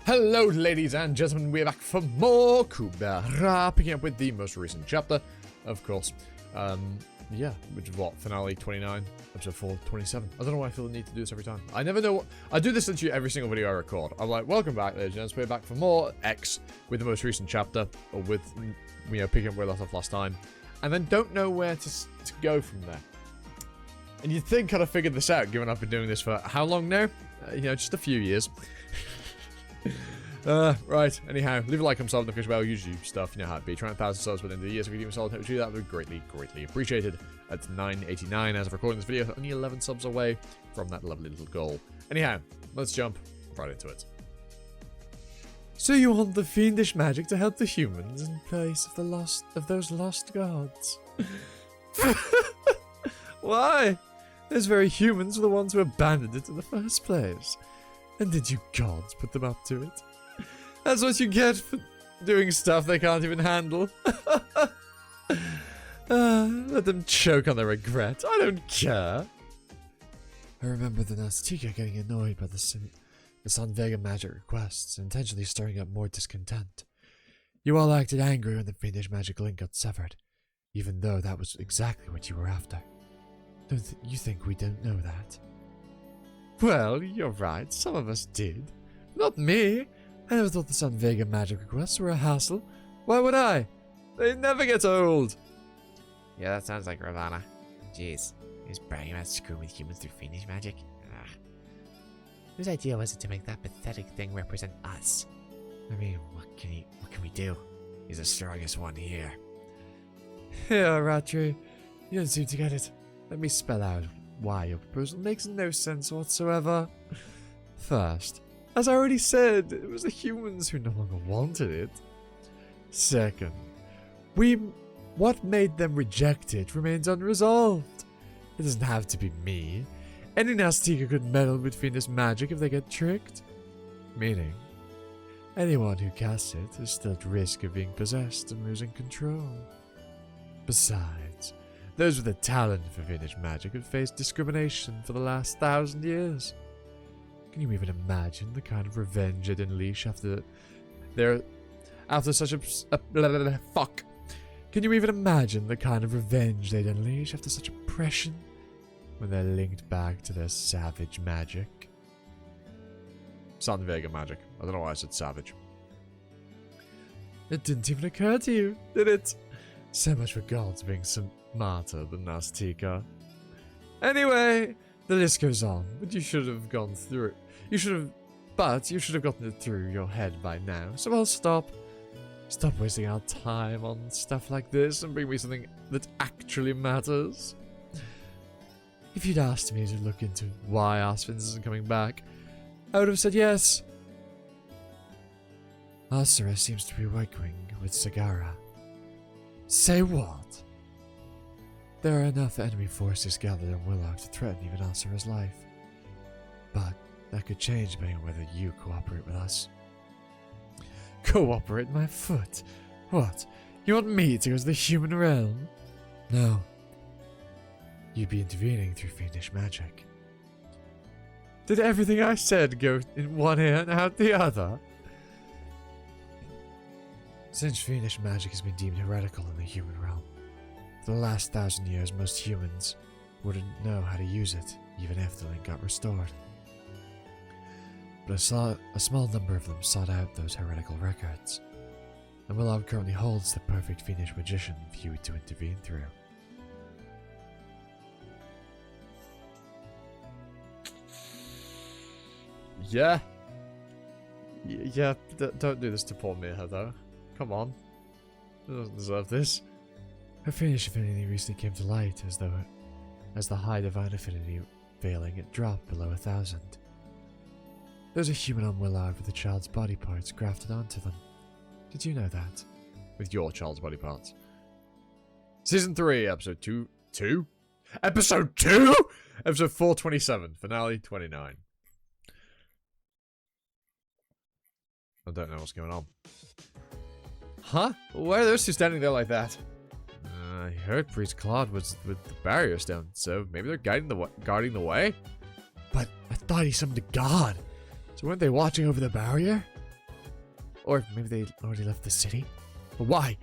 Hello, ladies and gentlemen, we're back for more Kubera, picking up with the most recent chapter, of course. Yeah, which is what, finale 29, episode 427. I don't know why I feel the need to do this every time. I never know what, I do this literally every single video I record. I'm like, welcome back, ladies and gentlemen, we're back for more X with the most recent chapter, or with, you know, picking up where we left off last time, and then don't know where to go from there. And you'd think I'd have figured this out, given I've been doing this for how long now? You know, just a few years. Right, anyhow, leave a like, comment, subscribe, notification bell, YouTube stuff, you know how it be. Trying 1,000 subs within the year, so if you give me a solid to that would be greatly appreciated. At 989 as of recording this video, only 11 subs away from that lovely little goal. Anyhow, let's jump right into it. So you want the fiendish magic to help the humans in place of those lost gods? Why? Those very humans were the ones who abandoned it in the first place. And did you gods put them up to it? That's what you get for doing stuff they can't even handle. Let them choke on their regret. I don't care. I remember the Nastika getting annoyed by the San Vega magic requests and intentionally stirring up more discontent. You all acted angry when the fiendish magic link got severed, even though that was exactly what you were after. Don't you think we don't know that? Well, you're right, some of us did. Not me. I never thought the San Vega magic requests were a hassle. Why would I? They never get old. Yeah, that sounds like Rana. Jeez, he's bragging about screwing with humans through fiendish magic. Ugh. Whose idea was it to make that pathetic thing represent us? I mean, what can we do? He's the strongest one here. Yeah, Ratri, you don't seem to get it. Let me spell out why your proposal makes no sense whatsoever. First, as I already said, it was the humans who no longer wanted it. Second, what made them reject it remains unresolved. It doesn't have to be me. Any Nastika could meddle with fiendish magic if they get tricked. Meaning, anyone who casts it is still at risk of being possessed and losing control. Besides, those with a talent for fiendish magic have faced discrimination for the last 1,000 years. Can you even imagine the kind of revenge they'd unleash after such a fuck? Can you even imagine the kind of revenge they'd unleash after such oppression when they're linked back to their savage magic? San Vega magic. I don't know why I said savage. It didn't even occur to you, did it? So much for gods being smarter than Nastika. Anyway, the list goes on, but you should have gone through it. You should have gotten it through your head by now, so I'll stop. Stop wasting our time on stuff like this and bring me something that actually matters. If you'd asked me to look into why Arsvins isn't coming back, I would have said yes. Asura seems to be working with Sagara. Say what? There are enough enemy forces gathered in Willow to threaten even Asura's life. But that could change depending on whether you cooperate with us. Cooperate my foot? What? You want me to go to the human realm? No. You'd be intervening through fiendish magic. Did everything I said go in one ear and out the other? Since fiendish magic has been deemed heretical in the human realm, for the last 1,000 years most humans wouldn't know how to use it, even if the link got restored. But a small number of them sought out those heretical records, and Willard currently holds the perfect fiendish magician for you to intervene through. Yeah. Yeah, don't do this to poor Miha, though. Come on. He doesn't deserve this. Her fiendish affinity recently came to light as the high divine affinity failing, it dropped below 1,000. There's a human on Willard with the child's body parts grafted onto them. Did you know that? With your child's body parts. Season 3, episode 2? Episode 2?! Episode 427, finale 29. I don't know what's going on. Huh? Why are those two standing there like that? I heard Priest Claude was with the barrier stone, so maybe they're guarding the way? But I thought he summoned a god. So weren't they watching over the barrier? Or maybe they already left the city. But why?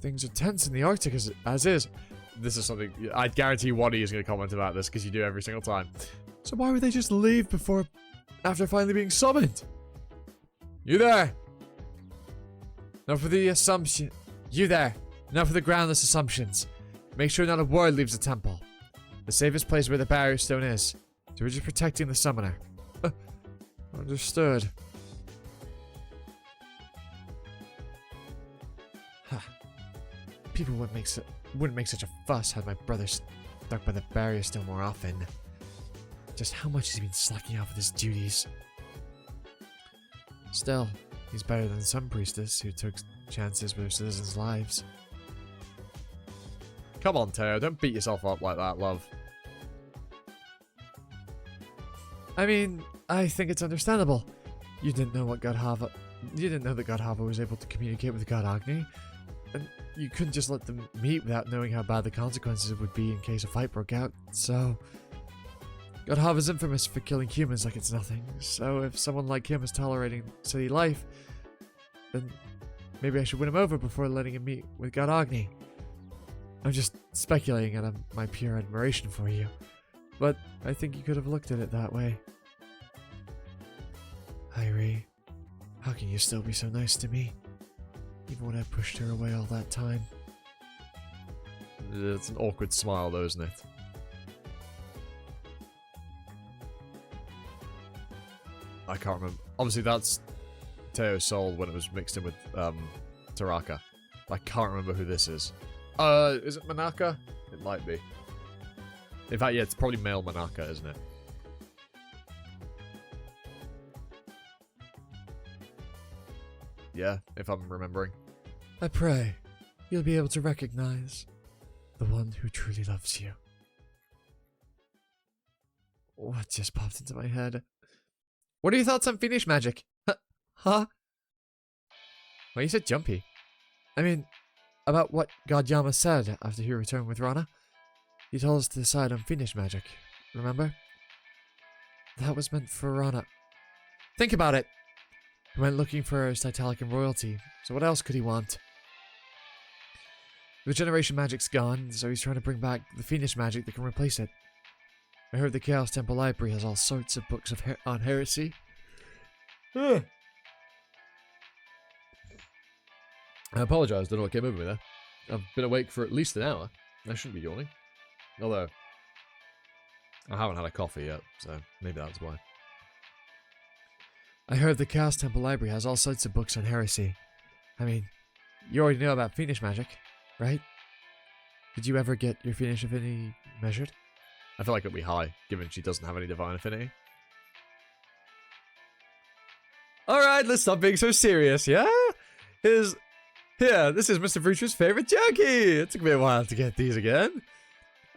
Things are tense in the Arctic as is. This is something I guarantee Waddy is going to comment about this because you do every single time. So why would they just leave after finally being summoned? You there? Now for the assumption. You there. Now for the groundless assumptions. Make sure not a word leaves the temple. The safest place where the barrier stone is. So we're just protecting the summoner. Understood. People wouldn't make such a fuss had my brother stuck by the barrier stone more often. Just how much has he been slacking off with his duties? Still, he's better than some priestess who took chances with her citizens' lives. Come on, Teo, don't beat yourself up like that, love. I mean, I think it's understandable. You didn't know that God Hava was able to communicate with God Agni, and you couldn't just let them meet without knowing how bad the consequences would be in case a fight broke out, so... God Hava's infamous for killing humans like it's nothing, so if someone like him is tolerating city life, then maybe I should win him over before letting him meet with God Agni. I'm just speculating out of my pure admiration for you, but I think you could have looked at it that way. Irie, how can you still be so nice to me? Even when I pushed her away all that time. It's an awkward smile though, isn't it? I can't remember. Obviously that's Teo's soul when it was mixed in with Taraka. I can't remember who this is. Is it Manaka? It might be. In fact, yeah, it's probably male Manaka, isn't it? Yeah, if I'm remembering. I pray you'll be able to recognize the one who truly loves you. What just popped into my head? What are your thoughts on fiendish magic? Huh? Well, you said jumpy. I mean, about what God Yama said after he returned with Rana. He told us to decide on fiendish magic, remember? That was meant for Rana. Think about it. He went looking for Cytalican royalty, so what else could he want? Regeneration magic's gone, so he's trying to bring back the fiendish magic that can replace it. I heard the Chaos Temple Library has all sorts of books on heresy. I apologise, don't know what came over me there. I've been awake for at least an hour. I shouldn't be yawning. Although, I haven't had a coffee yet, so maybe that's why. I heard the Chaos Temple Library has all sorts of books on heresy. I mean, you already know about fiendish magic, right? Did you ever get your fiendish affinity measured? I feel like it'll be high, given she doesn't have any divine affinity. Alright, let's stop being so serious, yeah? This is Mr. Frutra's favourite jerky! It took me a while to get these again.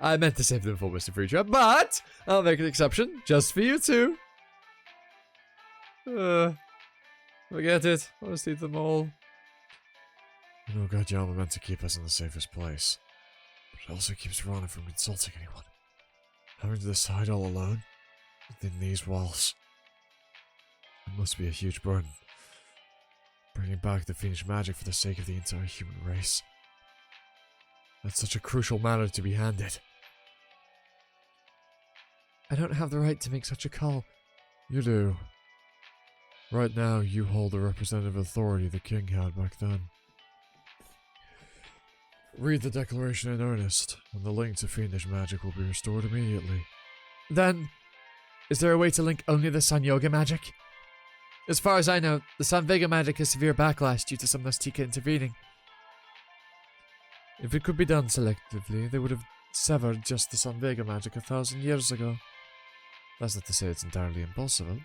I meant to save them for Mr. Frutra, but I'll make an exception, just for you two. Forget it, I'll just eat them all. You know, God Yama meant to keep us in the safest place, but it also keeps Rana from insulting anyone. Having to decide all alone, within these walls. It must be a huge burden. Bringing back the fiendish magic for the sake of the entire human race. That's such a crucial matter to be handed. I don't have the right to make such a call. You do. Right now, you hold the representative authority the king had back then. Read the declaration in earnest, and the link to fiendish magic will be restored immediately. Then, is there a way to link only the Sun Yoga magic? As far as I know, the Sun Vega magic has severe backlash due to some Nastika intervening. If it could be done selectively, they would have severed just the Sun Vega magic 1,000 years ago. That's not to say it's entirely impossible.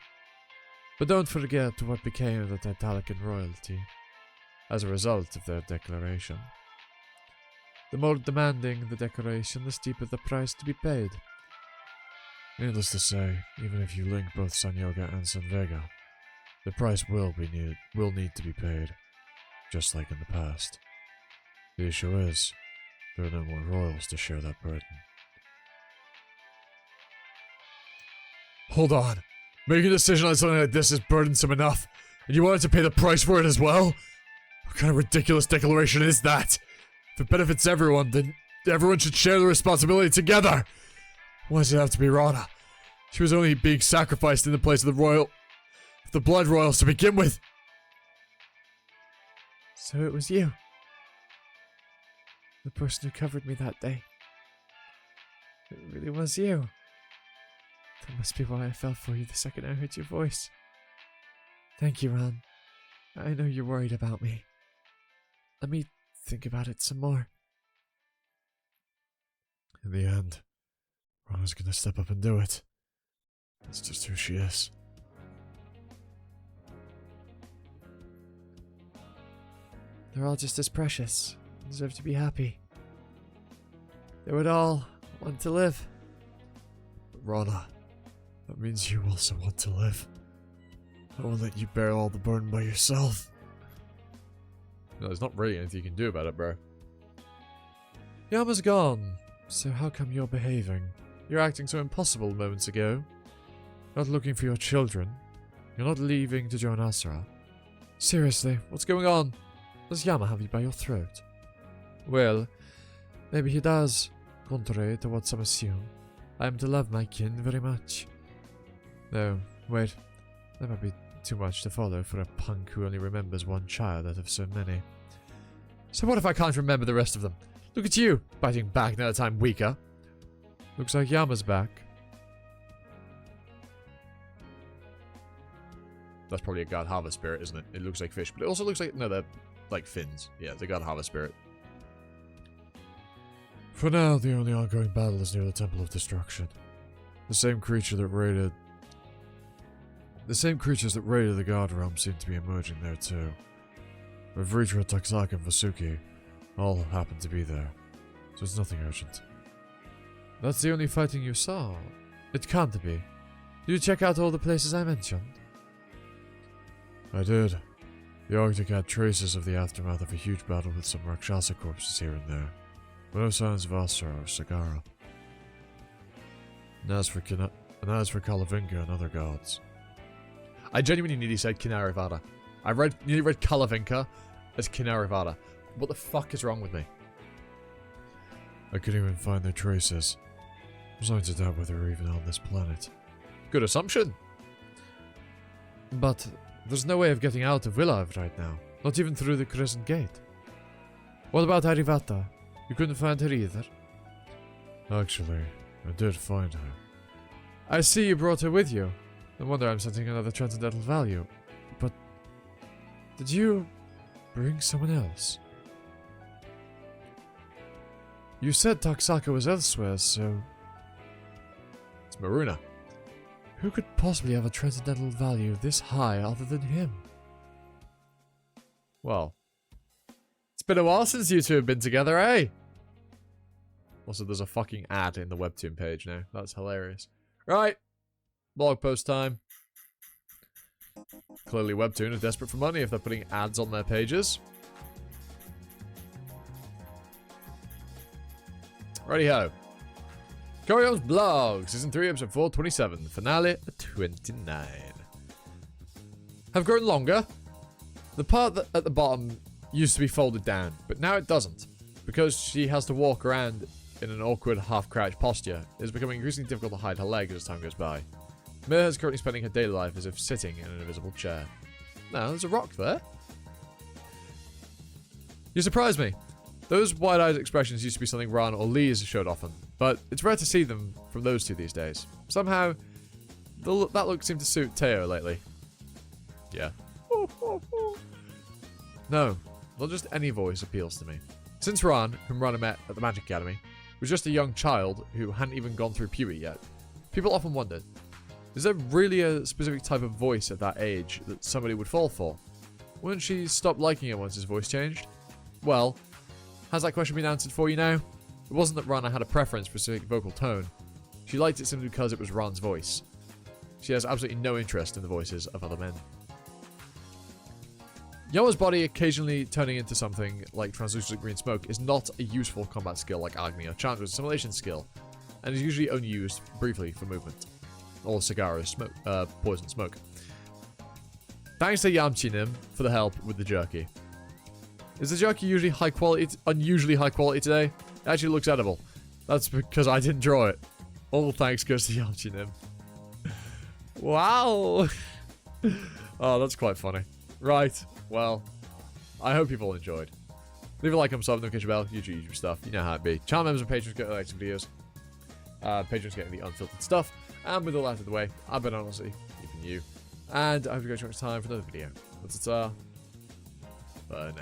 But don't forget what became of the Titalican royalty as a result of their declaration. The more demanding the declaration, the steeper the price to be paid. Needless to say, even if you link both Sun Yoga and Sun Vega, the price will need to be paid, just like in the past. The issue is, there are no more royals to share that burden. Hold on. Making a decision on something like this is burdensome enough. And you wanted to pay the price for it as well? What kind of ridiculous declaration is that? If it benefits everyone, then everyone should share the responsibility together. Why does it have to be Rana? She was only being sacrificed in the place of the blood royals to begin with. So it was you. The person who covered me that day. It really was you. That must be why I fell for you the second I heard your voice. Thank you, Ran. I know you're worried about me. Let me think about it some more. In the end, Rana's gonna step up and do it. That's just who she is. They're all just as precious. Deserve to be happy. They would all want to live. But Rana, that means you also want to live. I won't let you bear all the burden by yourself. No, there's not really anything you can do about it, bro. Yama's gone, so how come you're behaving? You're acting so impossible moments ago. Not looking for your children. You're not leaving to join Asura. Seriously, what's going on? Does Yama have you by your throat? Well, maybe he does, contrary to what some assume. I am to love my kin very much. No, wait, that might be too much to follow for a punk who only remembers one child out of so many. So what if I can't remember the rest of them? Look at you, biting back now that I'm weaker. Looks like Yama's back. That's probably a god harvest spirit, isn't it? It looks like fish, but it also looks like, no, they're like fins. Yeah, the god harvest spirit. For now, the only ongoing battle is near the Temple of Destruction. The same creatures that raided the god realm seem to be emerging there too. Vritra, Taksaka, and Vasuki all happen to be there, so it's nothing urgent. That's the only fighting you saw? It can't be. Did you check out all the places I mentioned? I did. The Arctic had traces of the aftermath of a huge battle with some Rakshasa corpses here and there, but no signs of Asura or Sagara. And as for Kalavinka and other gods. I genuinely nearly said Kinarivada. I nearly read Kalavinka as Kinarivada. What the fuck is wrong with me? I couldn't even find their traces. I'm starting to doubt whether they're even on this planet. Good assumption. But there's no way of getting out of Villav right now. Not even through the Crescent Gate. What about Arivata? You couldn't find her either? Actually, I did find her. I see you brought her with you. No wonder I'm sensing another transcendental value. But did you bring someone else? You said Taksaka was elsewhere, so... It's Maruna. Who could possibly have a transcendental value this high other than him? Well, it's been a while since you two have been together, eh? Also, there's a fucking ad in the webtoon page now. That's hilarious. Right. Blog post time. Clearly webtoon are desperate for money if they're putting ads on their pages. Righty-ho. Koryo's blog, season 3, episode 427, finale 29. Have grown longer. The part at the bottom used to be folded down, but now it doesn't. Because she has to walk around in an awkward half-crouched posture, it is becoming increasingly difficult to hide her legs as time goes by. Mira is currently spending her daily life as if sitting in an invisible chair. Now, there's a rock there. You surprise me. Those wide-eyed expressions used to be something Rana or Lee's showed often, but it's rare to see them from those two these days. Somehow, that look seemed to suit Teo lately. Yeah. No, not just any voice appeals to me. Since Ran, whom Rana met at the Magic Academy, was just a young child who hadn't even gone through puberty yet, people often wondered, is there really a specific type of voice at that age that somebody would fall for? Wouldn't she stop liking it once his voice changed? Well, has that question been answered for you now? It wasn't that Rana had a preference for a specific vocal tone. She liked it simply because it was Ran's voice. She has absolutely no interest in the voices of other men. Yama's body occasionally turning into something like translucent green smoke is not a useful combat skill like Agni or challenge with assimilation skill, and is usually only used briefly for movement. Or Sagara's smoke, poison smoke. Thanks to Yamchinim for the help with the jerky. Is the jerky usually high quality, unusually high quality today? It actually looks edible. That's because I didn't draw it. All thanks goes to Yamchinim. Wow. Oh, that's quite funny. Right. Well, I hope you've all enjoyed. Leave a like, comment, subscribe, notification bell, usual stuff. You know how it be. Channel members and patrons get extra videos. Patrons getting the unfiltered stuff. And with all that out of the way, I've been honestly keeping you. And I hope you guys have time for another video. That's it. For now.